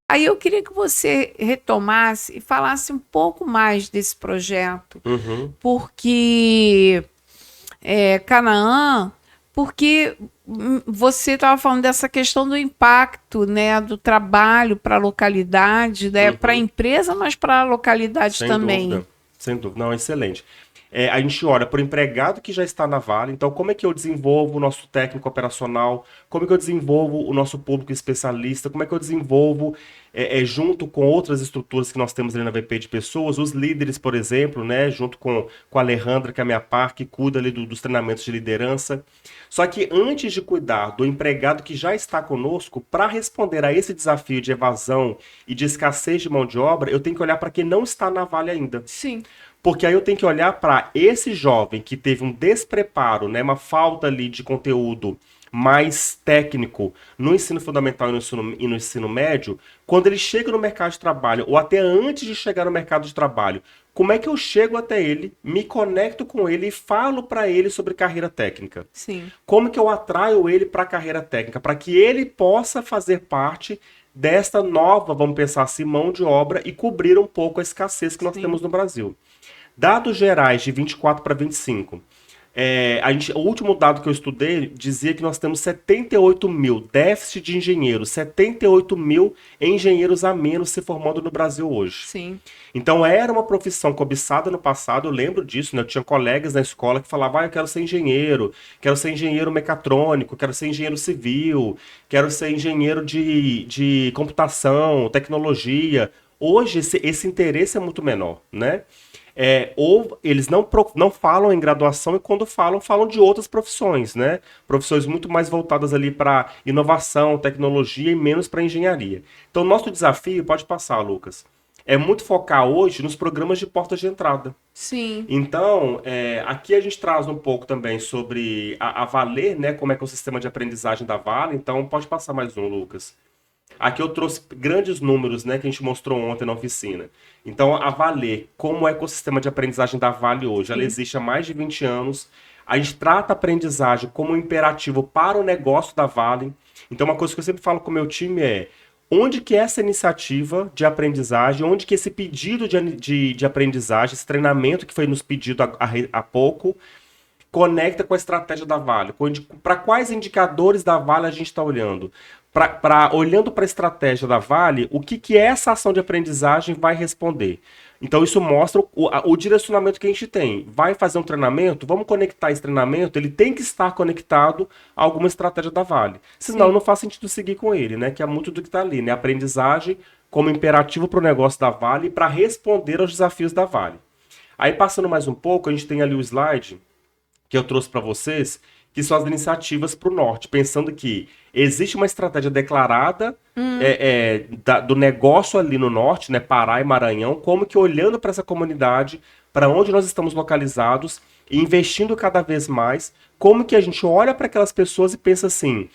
Aí eu queria que você retomasse e falasse um pouco mais desse projeto, porque Canaã, porque você estava falando dessa questão do impacto, né, do trabalho para a localidade, né, para a empresa, mas para a localidade Sem também. dúvida, sem dúvida. Não, excelente. A gente olha para o empregado que já está na Vale, então como é que eu desenvolvo o nosso técnico operacional, como é que eu desenvolvo o nosso público especialista, como é que eu desenvolvo, junto com outras estruturas que nós temos ali na VP de pessoas, os líderes, por exemplo, né, junto com a Alejandra, que é a minha par, que cuida ali dos treinamentos de liderança. Só que antes de cuidar do empregado que já está conosco, para responder a esse desafio de evasão e de escassez de mão de obra, eu tenho que olhar para quem não está na Vale ainda. Sim, Porque aí eu tenho que olhar para esse jovem que teve um despreparo, né, uma falta ali de conteúdo mais técnico no ensino fundamental e no ensino médio, quando ele chega no mercado de trabalho, ou até antes de chegar no mercado de trabalho, como é que eu chego até ele, me conecto com ele e falo para ele sobre carreira técnica? sim, Como que eu atraio ele para a carreira técnica? Para que ele possa fazer parte desta nova, vamos pensar assim, mão de obra e cobrir um pouco a escassez que nós sim. temos no Brasil. Dados gerais de 24 para 25. O último dado que eu estudei dizia que nós temos 78 mil déficit de engenheiros, 78 mil engenheiros a menos se formando no Brasil hoje. Sim, Então era uma profissão cobiçada no passado, eu lembro disso, né? Eu tinha colegas na escola que falavam, eu quero ser engenheiro mecatrônico, quero ser engenheiro civil, quero ser engenheiro de computação, tecnologia. Hoje esse interesse é muito menor, né? Ou eles não falam em graduação e quando falam, falam de outras profissões, né? Profissões muito mais voltadas ali para inovação, tecnologia e menos para engenharia. Então, nosso desafio, pode passar, Lucas, é muito focar hoje nos programas de portas de entrada. sim. Então, aqui a gente traz um pouco também sobre a Valer, né? Como é que é o sistema de aprendizagem da Vale. Então, pode passar mais um, Lucas. Aqui eu trouxe grandes números, né, que a gente mostrou ontem na oficina. Então, a Vale, como é o ecossistema de aprendizagem da Vale hoje? Ela Sim. existe há mais de 20 anos. A gente trata a aprendizagem como um imperativo para o negócio da Vale. Então, uma coisa que eu sempre falo com o meu time é onde que essa iniciativa de aprendizagem, onde que esse pedido de aprendizagem, esse treinamento que foi nos pedido há pouco, conecta com a estratégia da Vale. Para quais indicadores da Vale a gente está olhando? Olhando para a estratégia da Vale, o que essa ação de aprendizagem vai responder? Então, isso mostra o direcionamento que a gente tem. Vai fazer um treinamento? Vamos conectar esse treinamento? Ele tem que estar conectado a alguma estratégia da Vale. Senão, Sim. não faz sentido seguir com ele, né? Que é muito do que está ali, né? Aprendizagem como imperativo para o negócio da Vale para responder aos desafios da Vale. Aí, passando mais um pouco, a gente tem ali o slide que eu trouxe para vocês, que são as iniciativas para o norte, pensando que existe uma estratégia declarada do negócio ali no norte, né, Pará e Maranhão, como que olhando para essa comunidade, para onde nós estamos localizados e investindo cada vez mais, como que a gente olha para aquelas pessoas e pensa assim,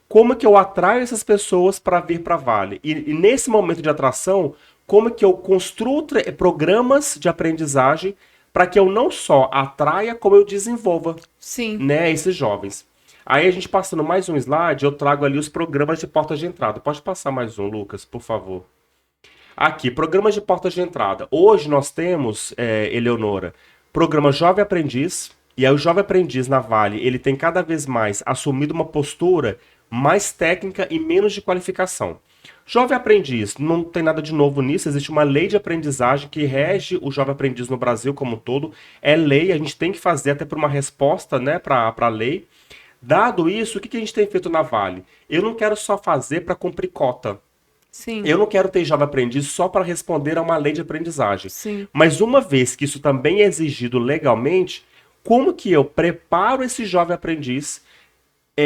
como que eu atraio essas pessoas para vir para Vale? E nesse momento de atração, como que eu construo programas de aprendizagem para que eu não só atraia, como eu desenvolva, Sim. né, esses jovens. Aí a gente passando mais um slide, eu trago ali os programas de portas de entrada. Pode passar mais um, Lucas, por favor. Aqui, programas de portas de entrada. Hoje nós temos, Eleonora, programa Jovem Aprendiz. E aí o Jovem Aprendiz na Vale, ele tem cada vez mais assumido uma postura mais técnica e menos de qualificação. Jovem Aprendiz, não tem nada de novo nisso, existe uma lei de aprendizagem que rege o Jovem Aprendiz no Brasil como um todo. É lei, a gente tem que fazer até por uma resposta, né, para a lei. Dado isso, o que a gente tem feito na Vale? Eu não quero só fazer para cumprir cota. Sim. Eu não quero ter jovem aprendiz só para responder a uma lei de aprendizagem. Sim. Mas uma vez que isso também é exigido legalmente, como que eu preparo esse jovem aprendiz,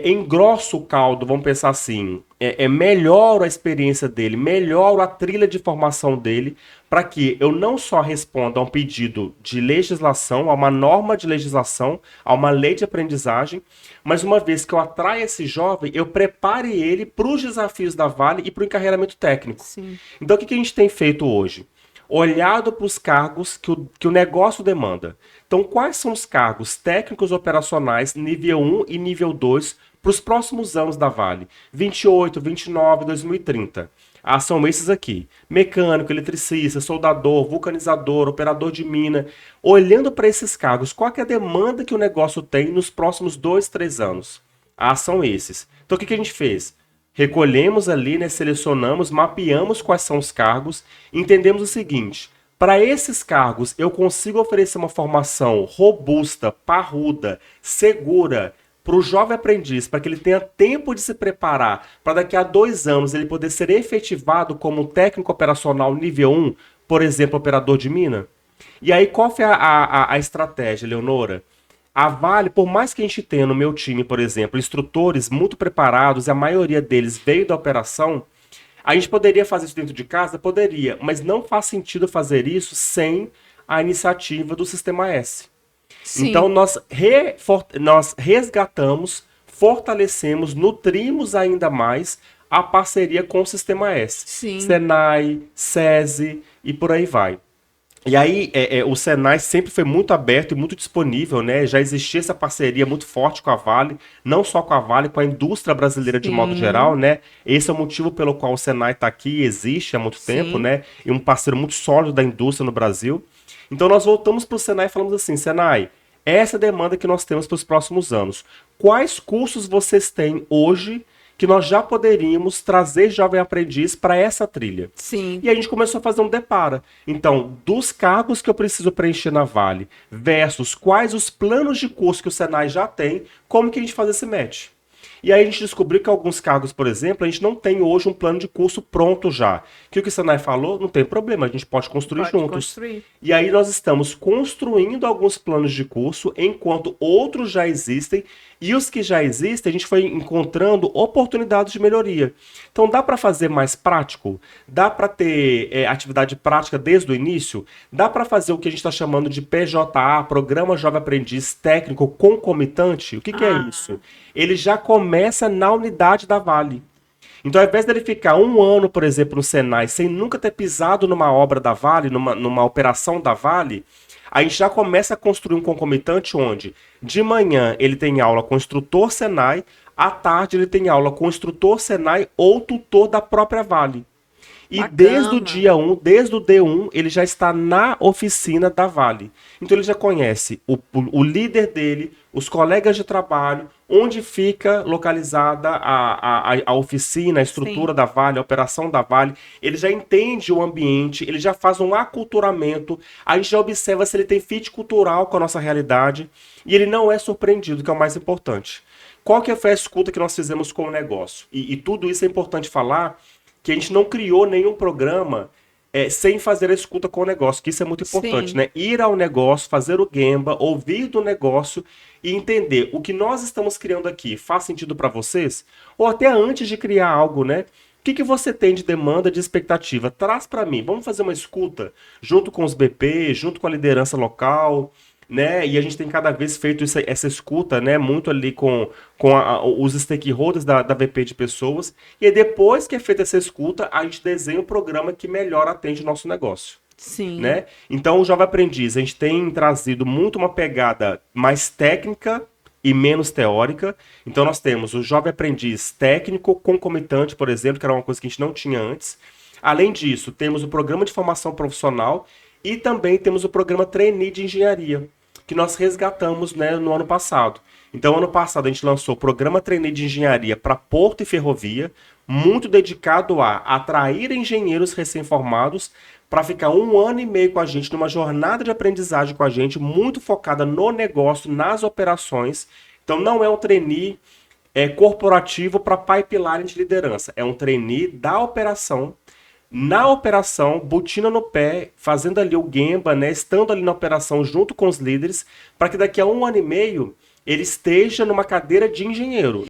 engrosso o caldo, vamos pensar assim, melhoro a experiência dele, melhoro a trilha de formação dele, para que eu não só responda a um pedido de legislação, a uma norma de legislação, a uma lei de aprendizagem, mas uma vez que eu atraia esse jovem, eu prepare ele para os desafios da Vale e para o encarreiramento técnico. Sim. Então, o que a gente tem feito hoje? Olhado para os cargos que o negócio demanda. Então, quais são os cargos técnicos operacionais nível 1 e nível 2 para os próximos anos da Vale? 28, 29, 2030. Ah, são esses aqui: mecânico, eletricista, soldador, vulcanizador, operador de mina. Olhando para esses cargos, qual que é a demanda que o negócio tem nos próximos 2, 3 anos? Ah, são esses. Então o que a gente fez? Recolhemos ali, né, selecionamos, mapeamos quais são os cargos, entendemos o seguinte: para esses cargos eu consigo oferecer uma formação robusta, parruda, segura, para o jovem aprendiz, para que ele tenha tempo de se preparar, para daqui a 2 anos ele poder ser efetivado como um técnico operacional nível 1, por exemplo, operador de mina? E aí, qual foi a estratégia, Leonora? A Vale, por mais que a gente tenha no meu time, por exemplo, instrutores muito preparados, e a maioria deles veio da operação, a gente poderia fazer isso dentro de casa? Poderia, mas não faz sentido fazer isso sem a iniciativa do Sistema S. Sim. Então, nós resgatamos, fortalecemos, nutrimos ainda mais a parceria com o Sistema S. Sim. Senai, SESI e por aí vai. E aí, o Senai sempre foi muito aberto e muito disponível, né? Já existia essa parceria muito forte com a Vale, não só com a Vale, com a indústria brasileira de modo geral, né? Esse é o motivo pelo qual o Senai está aqui e existe há muito tempo, né? E um parceiro muito sólido da indústria no Brasil. Então, nós voltamos para o Senai e falamos assim: Senai, essa é a demanda que nós temos para os próximos anos. Quais cursos vocês têm hoje que nós já poderíamos trazer jovem aprendiz para essa trilha? Sim. E a gente começou a fazer um depara. Então, dos cargos que eu preciso preencher na Vale versus quais os planos de curso que o Senai já tem, como que a gente faz esse match? E aí a gente descobriu que alguns cargos, por exemplo, a gente não tem hoje um plano de curso pronto já. Que o que o Senai falou, não tem problema, a gente pode construir juntos. E aí nós estamos construindo alguns planos de curso, enquanto outros já existem, e os que já existem, a gente foi encontrando oportunidades de melhoria. Então dá para fazer mais prático? Dá para ter atividade prática desde o início? Dá para fazer o que a gente está chamando de PJA, Programa Jovem Aprendiz Técnico Concomitante? O que é isso? Ele já começa na unidade da Vale. Então, ao invés dele ficar 1 ano, por exemplo, no Senai, sem nunca ter pisado numa obra da Vale, numa operação da Vale, a gente já começa a construir um concomitante onde, de manhã, ele tem aula com o instrutor Senai, à tarde ele tem aula com o instrutor Senai ou tutor da própria Vale. E Bacana. desde o dia 1, desde o D1, ele já está na oficina da Vale. Então ele já conhece o líder dele, os colegas de trabalho, onde fica localizada a oficina, a estrutura da Vale, a operação da Vale. Ele já entende o ambiente, ele já faz um aculturamento, a gente já observa se ele tem fit cultural com a nossa realidade e ele não é surpreendido, que é o mais importante. Qual que foi a escuta que nós fizemos com o negócio? E tudo isso é importante falar, que a gente não criou nenhum programa sem fazer a escuta com o negócio, que isso é muito importante, Sim. né? Ir ao negócio, fazer o Gemba, ouvir do negócio e entender o que nós estamos criando aqui faz sentido para vocês? Ou até antes de criar algo, né? O que você tem de demanda, de expectativa? Traz para mim, vamos fazer uma escuta junto com os BP, junto com a liderança local, né? E a gente tem cada vez feito essa escuta, né? Muito ali com os stakeholders da VP de pessoas. E aí, depois que é feita essa escuta, a gente desenha o programa que melhor atende o nosso negócio. Sim. Né? Então, o Jovem Aprendiz, a gente tem trazido muito uma pegada mais técnica e menos teórica. Então, nós temos o Jovem Aprendiz técnico concomitante, por exemplo, que era uma coisa que a gente não tinha antes. Além disso, temos o programa de formação profissional e também temos o programa Trainee de Engenharia, que nós resgatamos, né, no ano passado. Então, ano passado, a gente lançou o programa Trainee de Engenharia para Porto e Ferrovia, muito dedicado a atrair engenheiros recém-formados para ficar 1 ano e meio com a gente, numa jornada de aprendizagem com a gente, muito focada no negócio, nas operações. Então, não é um trainee corporativo para pipeline de liderança, é um trainee da operação. Na operação, botina no pé, fazendo ali o Gemba, né, estando ali na operação junto com os líderes, para que daqui a 1 ano e meio ele esteja numa cadeira de engenheiro.